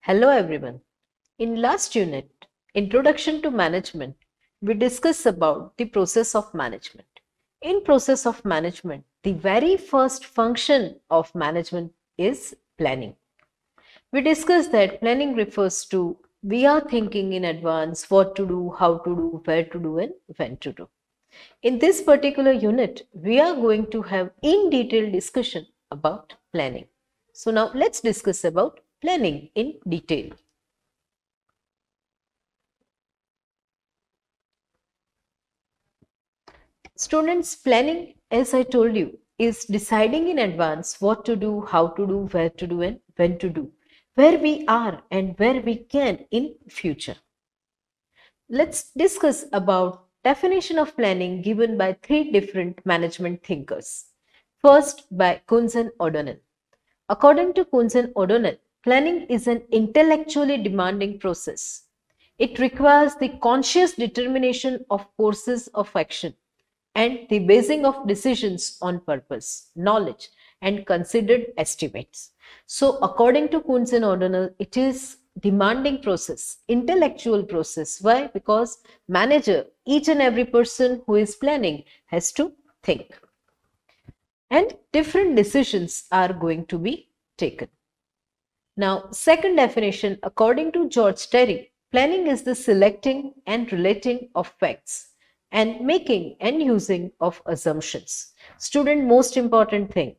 Hello everyone. In last unit, Introduction to Management, we discussed about the process of management. In process of management, the very first function of management is planning. We discussed that planning refers to we are thinking in advance what to do, how to do, where to do and when to do. In this particular unit, we are going to have in detail discussion about planning. So now let's discuss about planning in detail. Students, planning, as I told you, is deciding in advance what to do, how to do, where to do, and when to do, where we are and where we can in future. Let's discuss about definition of planning given by three different management thinkers. First, by Kunz and O'Donnell. According to Kunz and O'Donnell, planning is an intellectually demanding process. It requires the conscious determination of courses of action and the basing of decisions on purpose, knowledge, and considered estimates. So, according to Kunz and O'Donnell, it is demanding process, intellectual process. Why? Because manager, each and every person who is planning has to think. And different decisions are going to be taken. Now, second definition, according to George Terry, planning is the selecting and relating of facts and making and using of assumptions. Student, most important thing.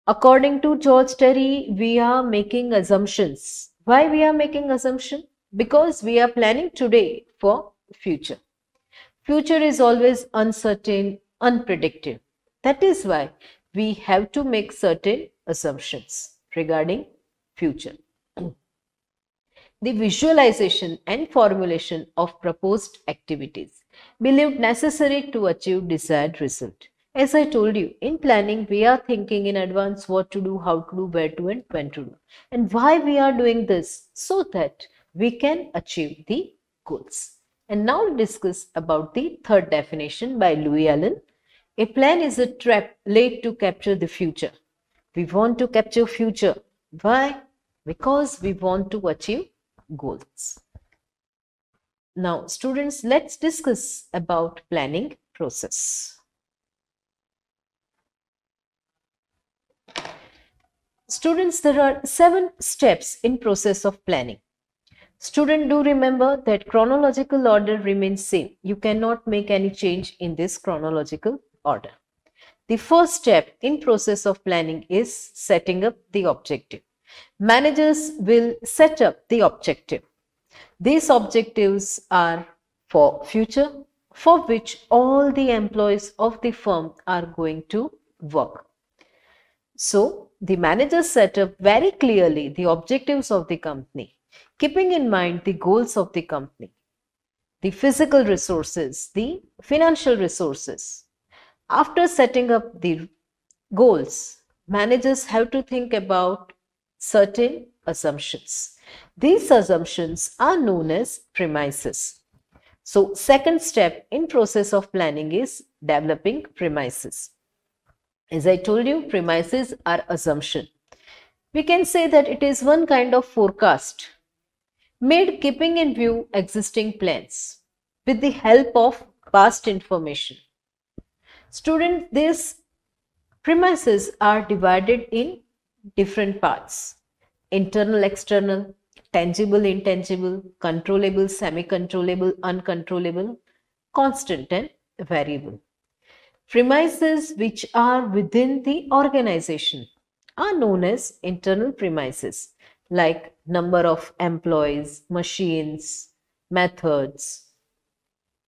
According to George Terry, we are making assumptions. Why we are making assumption? Because we are planning today for future. Future is always uncertain, unpredictable. That is why we have to make certain assumptions regarding future. The visualization and formulation of proposed activities believed necessary to achieve desired result. As I told you, in planning, we are thinking in advance what to do, how to do, where to and when to do. And why we are doing this? So that we can achieve the goals. And now discuss about the third definition by Louis Allen. A plan is a trap laid to capture the future. We want to capture future. Why? Because we want to achieve goals. Now, students, let's discuss about planning process. Students, there are 7 steps in process of planning. Student, do remember that chronological order remains same. You cannot make any change in this chronological order. The first step in process of planning is setting up the objective. Managers will set up the objective. These objectives are for future, for which all the employees of the firm are going to work. So, the managers set up very clearly the objectives of the company, keeping in mind the goals of the company, the physical resources, the financial resources. After setting up the goals, managers have to think about certain assumptions. These assumptions are known as premises. So, second step in process of planning is developing premises. As I told you, premises are assumption. We can say that it is one kind of forecast made keeping in view existing plans with the help of past information. Students, these premises are divided in different parts: internal, external, tangible, intangible, controllable, semi-controllable, uncontrollable, constant and variable. Premises which are within the organization are known as internal premises, like number of employees, machines, methods.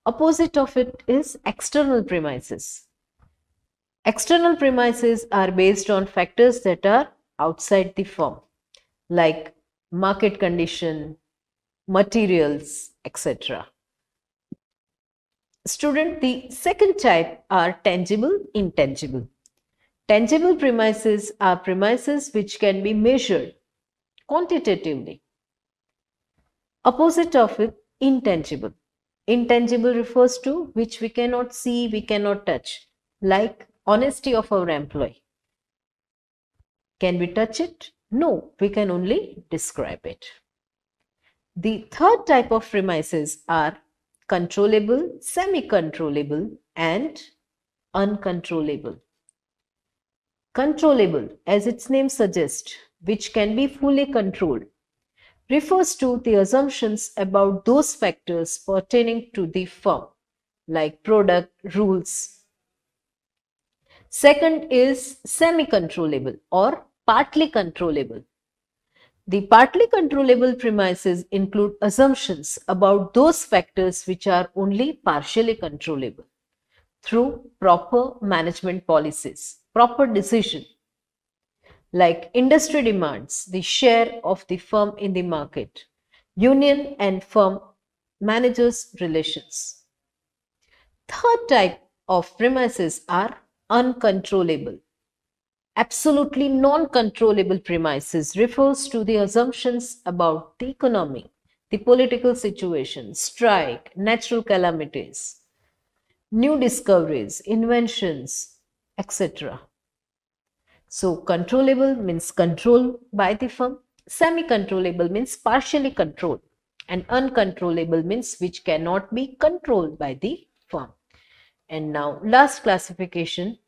Opposite of it is external premises. External premises are based on factors that are outside the firm, like market condition, materials, etc. Student, the second type are tangible, intangible. Tangible premises are premises which can be measured quantitatively. Opposite of it, intangible. Intangible refers to which we cannot see, we cannot touch, like honesty of our employee. Can we touch it? No, we can only describe it. The third type of premises are controllable, semi-controllable, and uncontrollable. Controllable, as its name suggests, which can be fully controlled, refers to the assumptions about those factors pertaining to the firm, like product, rules. Second is semi-controllable or partly controllable. The partly controllable premises include assumptions about those factors which are only partially controllable through proper management policies, proper decision, like industry demands, the share of the firm in the market, union and firm managers relations. Third type of premises are uncontrollable. Absolutely non-controllable premises refers to the assumptions about the economy, the political situation, strike, natural calamities, new discoveries, inventions, etc. So controllable means control by the firm, semi-controllable means partially controlled, and uncontrollable means which cannot be controlled by the firm. And now last classification,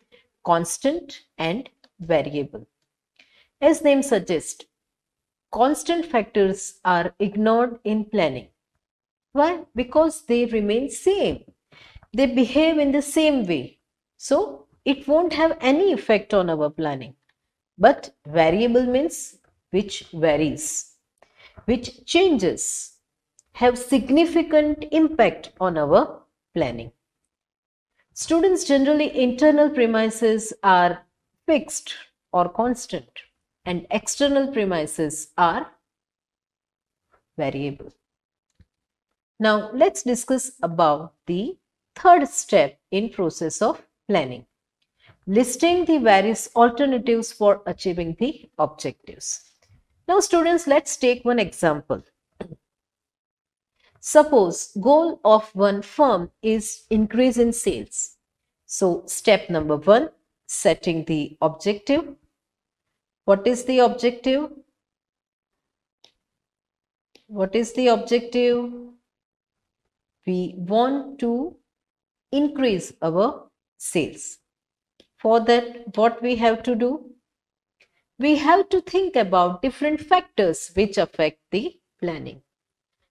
constant and variable. As name suggests, constant factors are ignored in planning. Why? Because they remain same. They behave in the same way. So it won't have any effect on our planning. But variable means which varies, which changes, have significant impact on our planning. Students generally internal premises are fixed or constant and external premises are variable. Now let's discuss about the third step in process of planning, listing the various alternatives for achieving the objectives. Now students, let's take one example. Suppose goal of one firm is increase in sales. So step number 1, setting the objective. What is the objective? What is the objective? We want to increase our sales. For that, what we have to do? We have to think about different factors which affect the planning.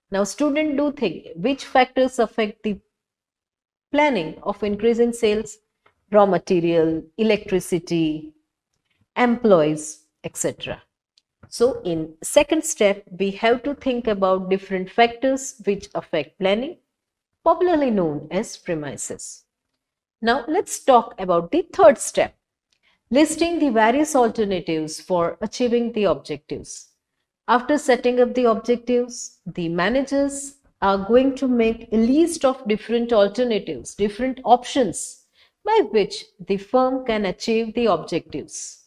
Now, student, do think which factors affect the planning of increase in sales? Raw material, electricity, employees, etc. So in second step, we have to think about different factors which affect planning, popularly known as premises. Now let's talk about the third step, listing the various alternatives for achieving the objectives. After setting up the objectives, the managers are going to make a list of different alternatives, different options by which the firm can achieve the objectives.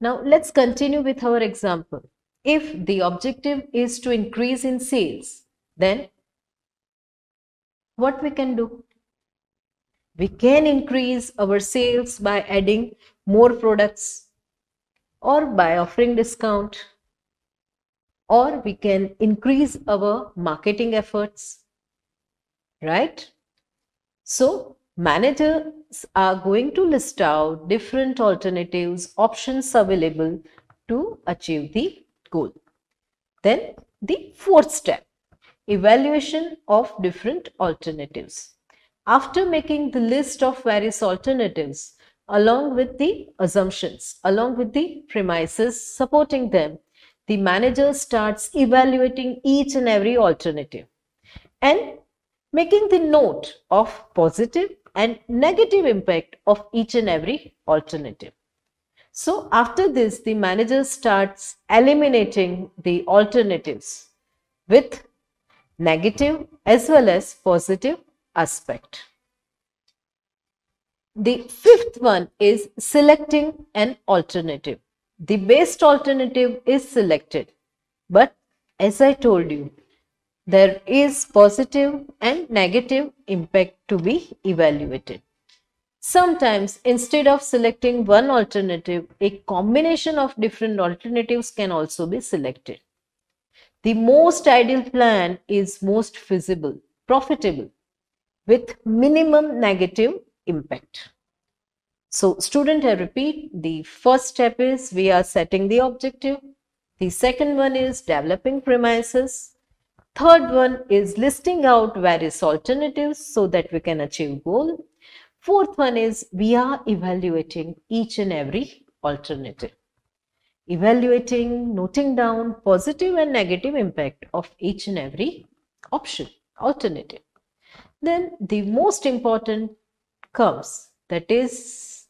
Now let's continue with our example. If the objective is to increase in sales, then what we can do? We can increase our sales by adding more products or by offering discount, or we can increase our marketing efforts, right? So managers are going to list out different alternatives, options available to achieve the goal. Then the fourth step, evaluation of different alternatives. After making the list of various alternatives, along with the assumptions, along with the premises supporting them, the manager starts evaluating each and every alternative and making the note of positive and negative impact of each and every alternative. So after this, the manager starts eliminating the alternatives with negative as well as positive aspect. The fifth one is selecting an alternative. The best alternative is selected, but as I told you, there is positive and negative impact to be evaluated. Sometimes, instead of selecting one alternative, a combination of different alternatives can also be selected. The most ideal plan is most feasible, profitable, with minimum negative impact. So, student, I repeat, the first step is we are setting the objective. The second one is developing premises. Third one is listing out various alternatives so that we can achieve goal. Fourth one is we are evaluating each and every alternative. Evaluating, noting down positive and negative impact of each and every option, alternative. Then the most important comes, that is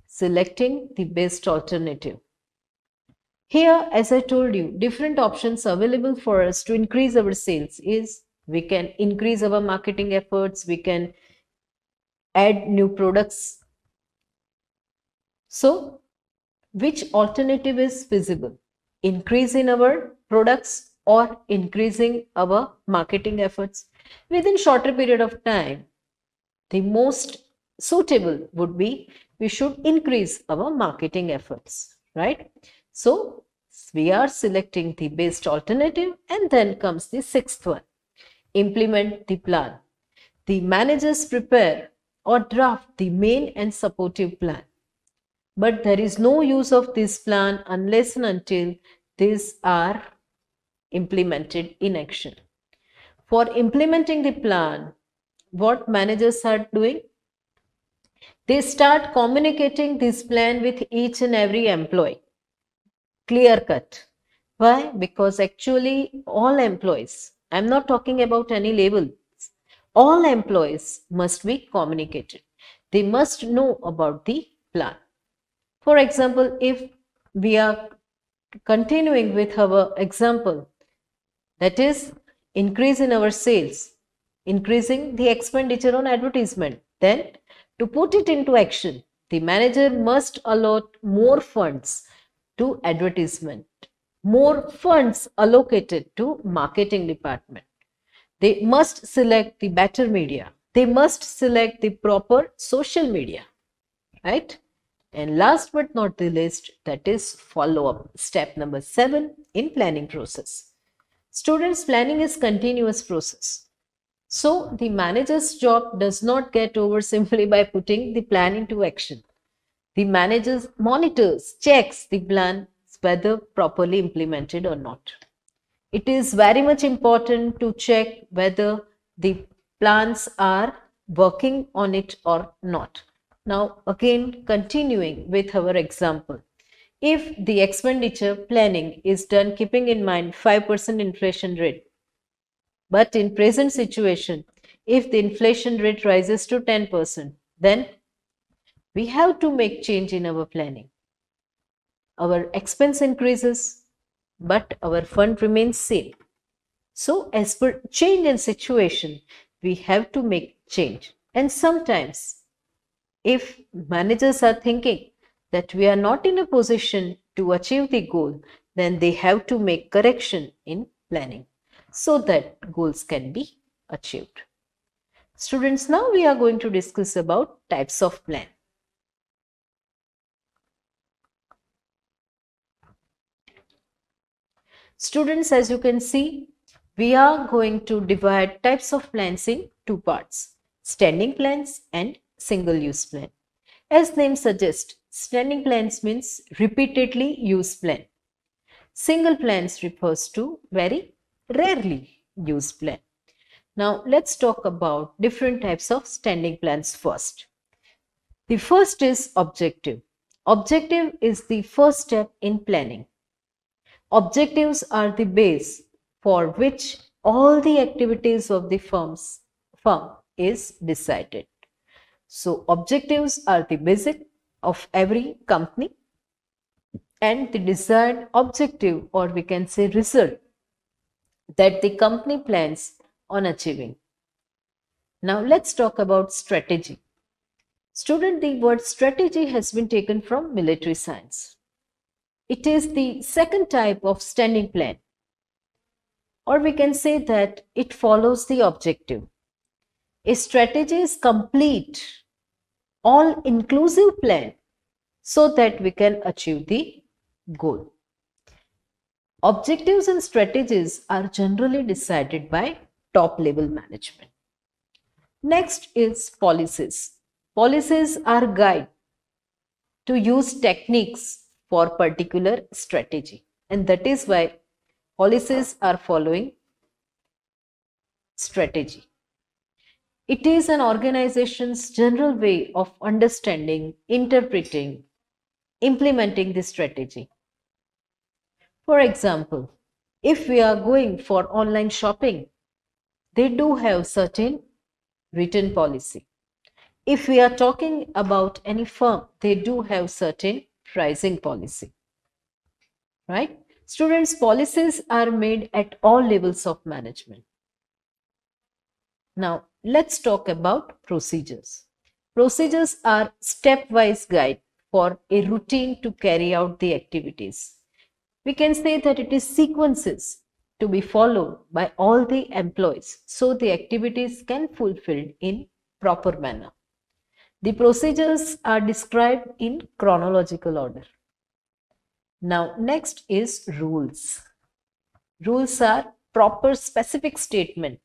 selecting the best alternative. Here, as I told you, different options available for us to increase our sales is we can increase our marketing efforts, we can add new products. So, which alternative is feasible? Increase in our products or increasing our marketing efforts? Within shorter period of time, the most suitable would be we should increase our marketing efforts, right? So we are selecting the best alternative, and then comes the sixth one, implement the plan. The managers prepare or draft the main and supportive plan, but there is no use of this plan unless and until these are implemented in action. For implementing the plan, what managers are doing? They start communicating this plan with each and every employee. Clear cut. Why? Because actually all employees, I'm not talking about any label, all employees must be communicated. They must know about the plan. For example, if we are continuing with our example, that is increase in our sales, increasing the expenditure on advertisement, then to put it into action, the manager must allot more funds to advertisement, more funds allocated to marketing department. They must select the better media. They must select the proper social media, right? And last but not the least, that is follow up. Step number 7 in planning process. Students, planning is continuous process. So the manager's job does not get over simply by putting the plan into action. The manager monitors, checks the plan whether properly implemented or not. It is very much important to check whether the plans are working on it or not. Now, again, continuing with our example. If the expenditure planning is done keeping in mind 5% inflation rate, but in present situation, if the inflation rate rises to 10%, then we have to make change in our planning. Our expense increases, but our fund remains same. So as per change in situation, we have to make change. And sometimes if managers are thinking that we are not in a position to achieve the goal, then they have to make correction in planning so that goals can be achieved. Students, now we are going to discuss about types of plan. Students, as you can see, we are going to divide types of plans in two parts, standing plans and single use plan. As name suggests, standing plans means repeatedly used plan. Single plans refers to very rarely used plan. Now let's talk about different types of standing plans first. The first is objective. Objective is the first step in planning. Objectives are the base for which all the activities of the firm is decided. So objectives are the basic of every company, and the desired objective, or we can say result, that the company plans on achieving. Now let's talk about strategy. Student, the word strategy has been taken from military science. It is the second type of standing plan, or we can say that it follows the objective. A strategy is complete all-inclusive plan so that we can achieve the goal. Objectives and strategies are generally decided by top level management. Next is policies. Policies are guide to use techniques for particular strategy, and that is why policies are following strategy. It is an organization's general way of understanding, interpreting, implementing the strategy. For example, if we are going for online shopping, they do have certain written policy. If we are talking about any firm, they do have certain pricing policy, right? Students, policies are made at all levels of management. Now, let's talk about procedures. Procedures are stepwise guide for a routine to carry out the activities. We can say that it is sequences to be followed by all the employees so the activities can fulfilled in proper manner. The procedures are described in chronological order. Now, next is rules. Rules are proper specific statement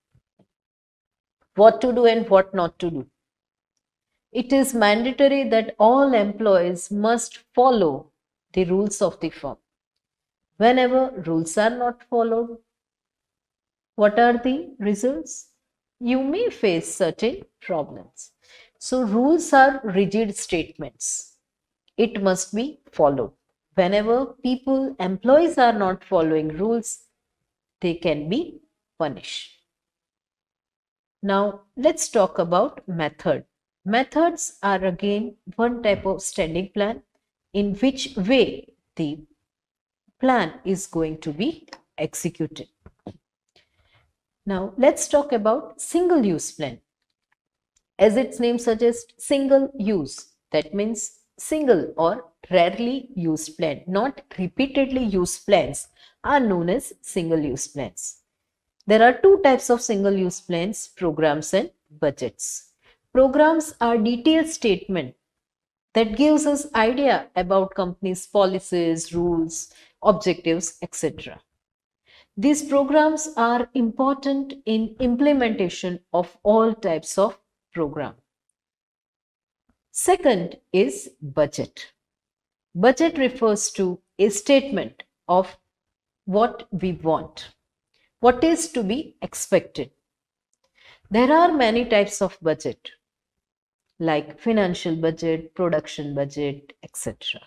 what to do and what not to do. It is mandatory that all employees must follow the rules of the firm. Whenever rules are not followed, what are the results? You may face certain problems. So, rules are rigid statements. It must be followed. Whenever employees are not following rules, they can be punished. Now, let's talk about method. Methods are again one type of standing plan in which way the plan is going to be executed. Now, let's talk about single use plan. As its name suggests, single use. That means single or rarely used plan, not repeatedly used plans are known as single use plans. There are two types of single use plans, programs and budgets. Programs are detailed statement that gives us idea about company's policies, rules, objectives, etc. These programs are important in implementation of all types of program. Second is budget. Budget refers to a statement of what we want, what is to be expected. There are many types of budget like financial budget, production budget, etc.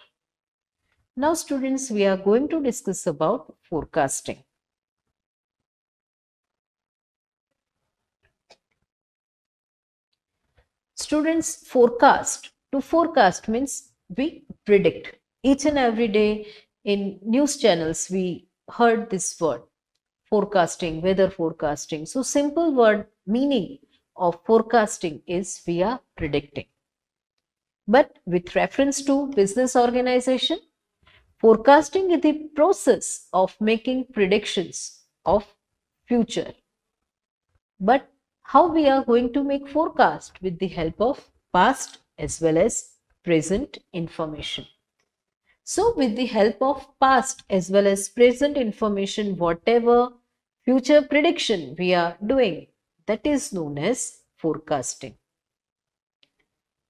Now students, we are going to discuss about forecasting. Students, forecast. To forecast means we predict. Each and every day in news channels we heard this word, forecasting, weather forecasting. So simple word meaning of forecasting is we are predicting. But with reference to business organization, forecasting is the process of making predictions of future. But how we are going to make forecast? With the help of past as well as present information. So with the help of past as well as present information, whatever future prediction we are doing, that is known as forecasting.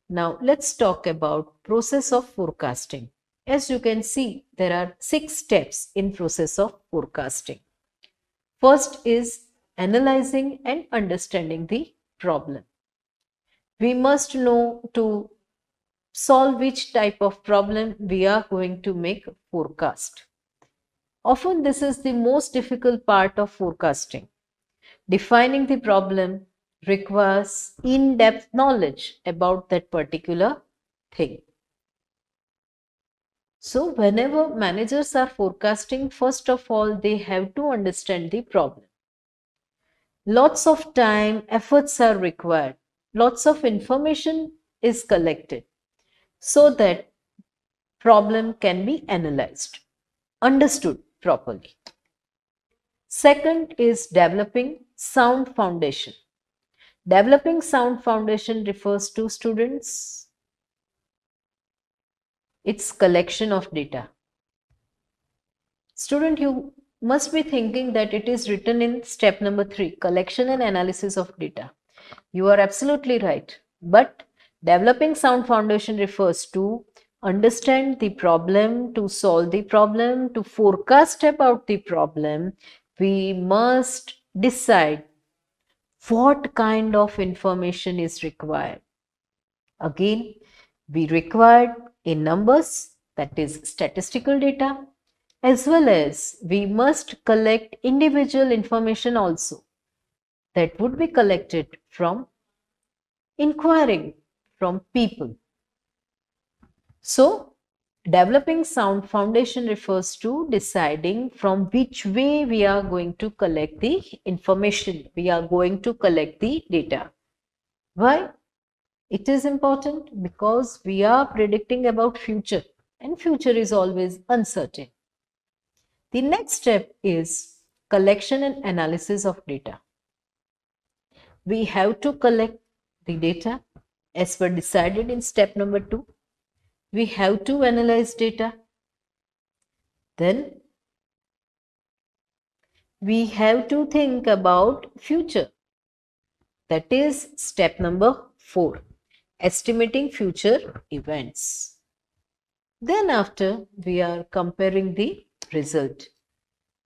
Now let's talk about process of forecasting. As you can see, there are 6 steps in process of forecasting. First is analyzing and understanding the problem. We must know to solve which type of problem we are going to make forecast. Often this is the most difficult part of forecasting. Defining the problem requires in-depth knowledge about that particular thing. So whenever managers are forecasting, first of all, they have to understand the problem. Lots of time, efforts are required. Lots of information is collected so that problem can be analyzed, understood properly. Second is developing sound foundation. Developing sound foundation refers to students It's collection of data. Student, you must be thinking that it is written in step number 3, collection and analysis of data. You are absolutely right. But developing sound foundation refers to understand the problem, to solve the problem, to forecast about the problem. We must decide what kind of information is required. Again, we required in numbers, that is statistical data, as well as we must collect individual information also that would be collected from inquiring from people. So, developing sound foundation refers to deciding from which way we are going to collect the information, we are going to collect the data. Why? It is important because we are predicting about future, and future is always uncertain. The next step is collection and analysis of data. We have to collect the data as per decided in step number 2. We have to analyze data. Then we have to think about future. That is step number 4, estimating future events. Then after, we are comparing the result.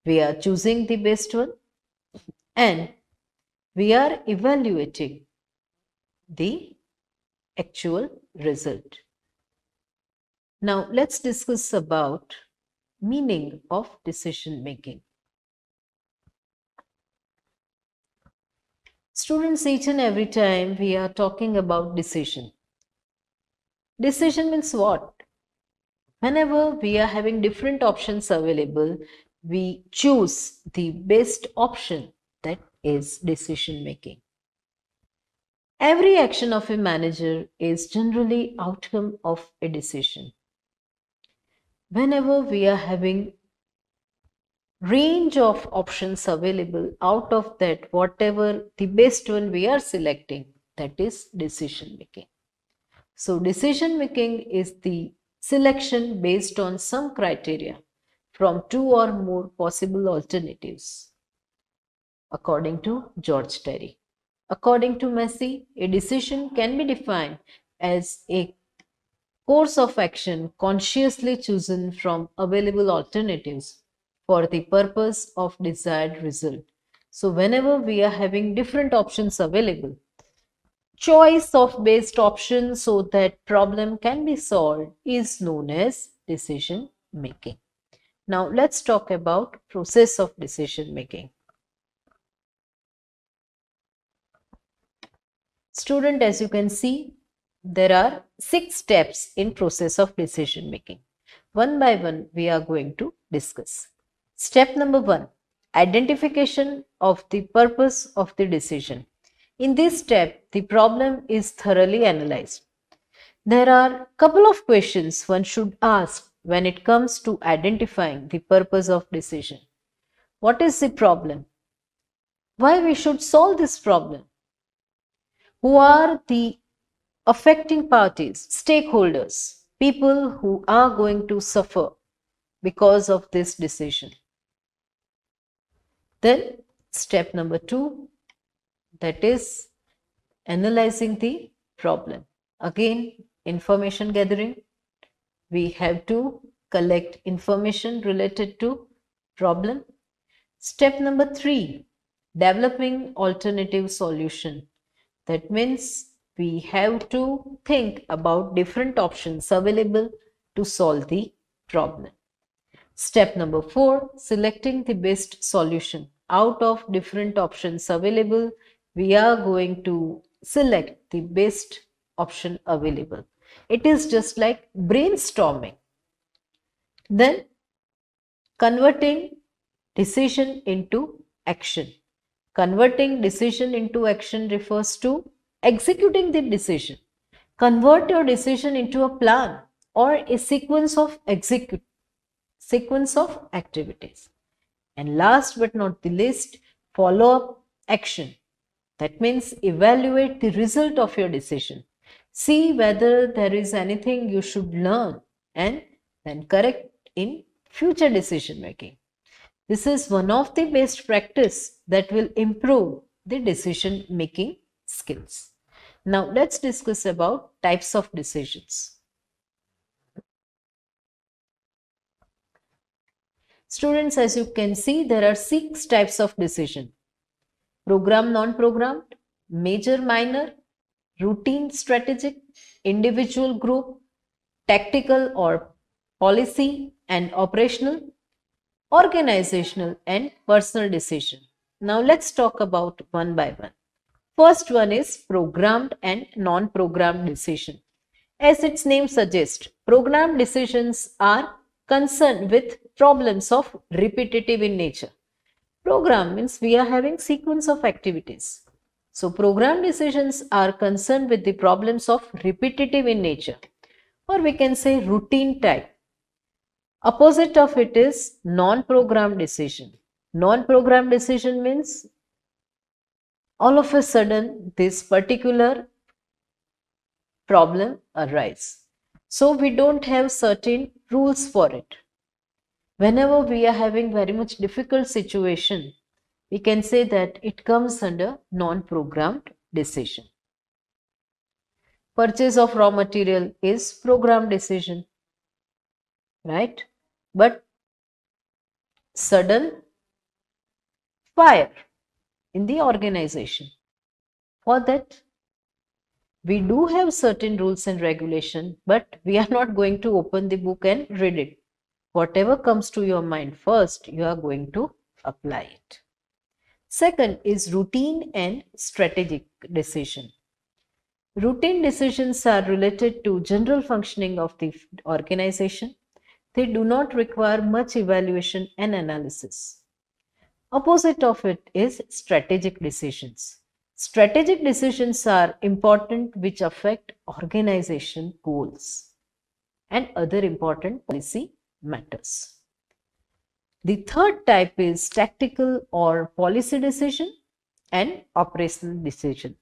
We are choosing the best one and we are evaluating the actual result. Now let's discuss about meaning of decision making. Students, each and every time we are talking about decision. Decision means what? Whenever we are having different options available, we choose the best option, that is decision making. Every action of a manager is generally outcome of a decision. Whenever we are having range of options available, out of that whatever the best one we are selecting, that is decision making. So decision making is the selection based on some criteria from 2 or more possible alternatives, according to George Terry. According to Massey, a decision can be defined as a course of action consciously chosen from available alternatives for the purpose of desired result. So whenever we are having different options available, choice of best option so that problem can be solved is known as decision making. Now let's talk about process of decision making. Student, as you can see, there are 6 steps in process of decision making. One by one, we are going to discuss. Step number 1, identification of the purpose of the decision. In this step, the problem is thoroughly analyzed. There are a couple of questions one should ask when it comes to identifying the purpose of decision. What is the problem? Why we should solve this problem? Who are the affecting parties, stakeholders, people who are going to suffer because of this decision? Then step number 2, that is analyzing the problem. Again, information gathering. We have to collect information related to problem. Step number 3, developing alternative solution. That means we have to think about different options available to solve the problem. Step number 4, selecting the best solution. Out of different options available, we are going to select the best option available. It is just like brainstorming. Then converting decision into action. Converting decision into action refers to executing the decision. Convert your decision into a plan or a sequence of activities. And last but not the least, follow up action. That means evaluate the result of your decision. See whether there is anything you should learn and then correct in future decision making. This is one of the best practice that will improve the decision making skills. Now let's discuss about types of decisions. Students, as you can see, there are 6 types of decision. Program, non-programmed, major, minor, routine, strategic, individual, group, tactical or policy and operational, organizational and personal decision. Now let's talk about one by one. First one is programmed and non-programmed decision. As its name suggests, programmed decisions are concerned with problems of repetitive in nature. Program means we are having sequence of activities. So program decisions are concerned with the problems of repetitive in nature, or we can say routine type. Opposite of it is non-programmed decision. Non-programmed decision means all of a sudden this particular problem arises. So we don't have certain rules for it. Whenever we are having very much difficult situation, we can say that it comes under non-programmed decision. Purchase of raw material is programmed decision, right? But sudden fire in the organization, for that we do have certain rules and regulation, but we are not going to open the book and read it. Whatever comes to your mind first, you are going to apply it. Second is routine and strategic decision. Routine decisions are related to general functioning of the organization. They do not require much evaluation and analysis. Opposite of it is strategic decisions. Strategic decisions are important which affect organization goals and other important policy matters. The third type is tactical or policy decision and operational decision.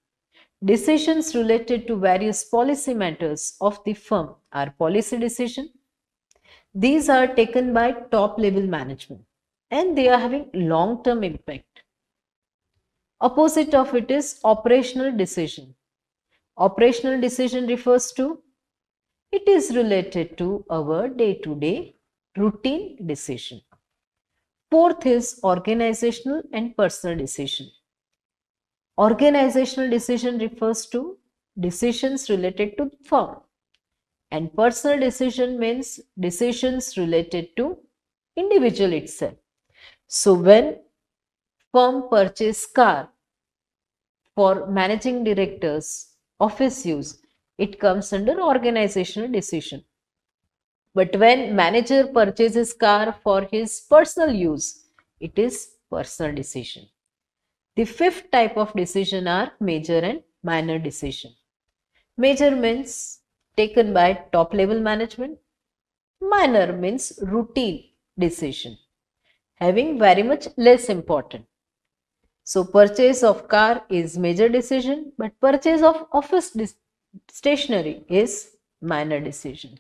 Decisions related to various policy matters of the firm are policy decision. These are taken by top level management and they are having long-term impact. Opposite of it is operational decision. Operational decision refers to, it is related to our day-to-day routine decision. Fourth is organizational and personal decision. Organizational decision refers to decisions related to the firm, and personal decision means decisions related to individual itself. So when firm purchase car for managing directors office use, it comes under organizational decision. But when manager purchases car for his personal use, it is personal decision. The fifth type of decision are major and minor decision. Major means taken by top level management. Minor means routine decision, having very much less important. So purchase of car is major decision, but purchase of office stationery is minor decision.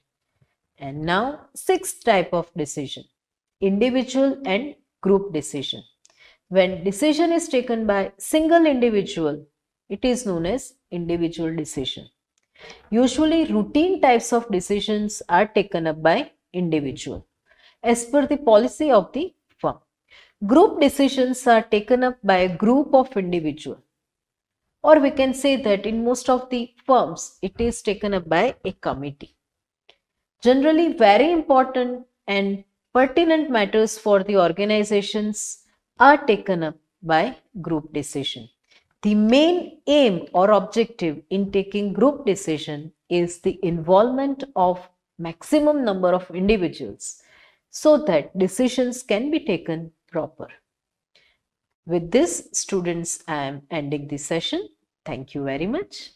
And now sixth type of decision, individual and group decision. When decision is taken by single individual, it is known as individual decision. Usually routine types of decisions are taken up by individual as per the policy of the firm. Group decisions are taken up by a group of individuals, or we can say that in most of the firms it is taken up by a committee. Generally very important and pertinent matters for the organizations are taken up by group decision. The main aim or objective in taking group decision is the involvement of maximum number of individuals so that decisions can be taken proper. With this, students, I am ending this session. Thank you very much.